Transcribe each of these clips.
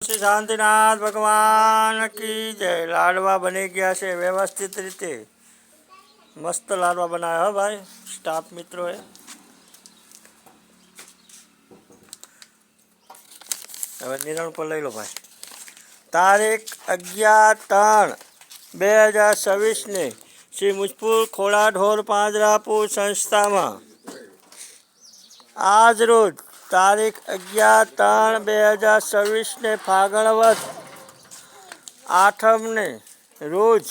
श्री शांतिनाथ भगवान की जय। लाडवा बनी गया है व्यवस्थित रीते, मस्त लाडवा बनाया हो भाई, स्टाफ मित्रों है। હવે નિર્ણય પર લઈ લો ભાઈ। તારીખ 11/3/2026 ને શ્રી મુજપુર ખોડા ઢોર પાંજરાપુર સંસ્થામાં આજ રોજ તારીખ 11/3/2026 ને ફાગણવદ આઠમને રોજ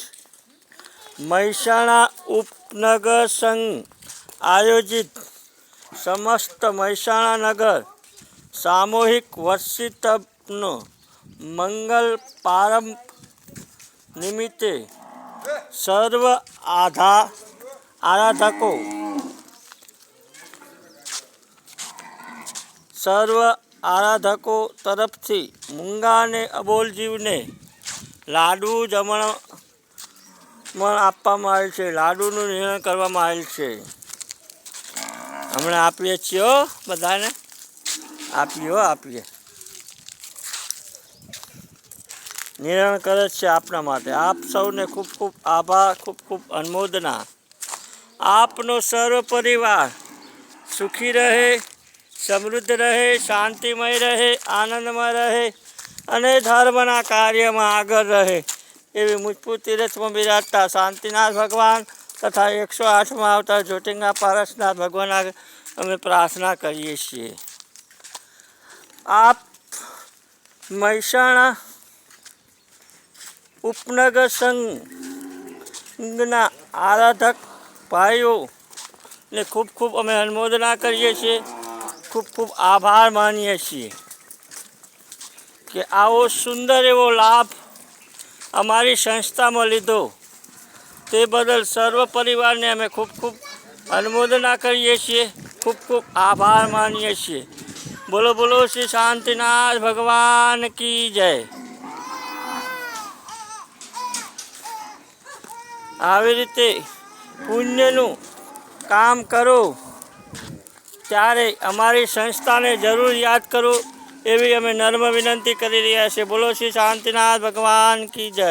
મહેસાણા ઉપનગર સંઘ આયોજિત સમસ્ત મહેસાણા નગર સામૂહિક વર્ષિતનો મંગલ પારંભ નિમિત્તે સર્વ આરાધકો તરફથી મૂંગા અને અબોલ જીવને લાડુ જમણ આપવામાં આવેલ છે। લાડુનું નિર્ણય કરવામાં આવેલ છે। હમણાં આપીએ છીએ બધાને, આપીએ નિર્ણય કરે છે આપના માટે। આપ સૌને ખૂબ ખૂબ આભાર, ખૂબ ખૂબ અનુમોદના। આપનો સર્વ પરિવાર સુખી રહે, સમૃદ્ધ રહે, શાંતિમય રહે, આનંદમય રહે અને ધર્મના કાર્યમાં આગળ રહે એવી મુજપુર તીર્થમાં બિરાજતા શાંતિનાથ ભગવાન તથા 108માં આવતા જ્યોતિર્લિંગ પારસનાથ ભગવાન આગળ અમે પ્રાર્થના કરીએ છીએ। આપ મહેસાણા ઉપનગર સંઘના આરાધક ભાઈઓને ખૂબ ખૂબ અમે અનુમોદના કરીએ છીએ, ખૂબ ખૂબ આભાર માનીએ છીએ કે આવો સુંદર એવો લાભ અમારી સંસ્થામાં લીધો તે બદલ સર્વ પરિવારને અમે ખૂબ ખૂબ અનુમોદના કરીએ છીએ, ખૂબ ખૂબ આભાર માનીએ છીએ। બોલો બોલો શ્રી શાંતિનાથ ભગવાન કી જય। આવી રીતે પુણ્યનું કામ કરો ત્યારે અમારી સંસ્થાને જરૂર યાદ કરો એવી અમે નમ્ર વિનંતી કરી રહ્યા છીએ। બોલો શ્રી શાંતિનાથ ભગવાન કી જય।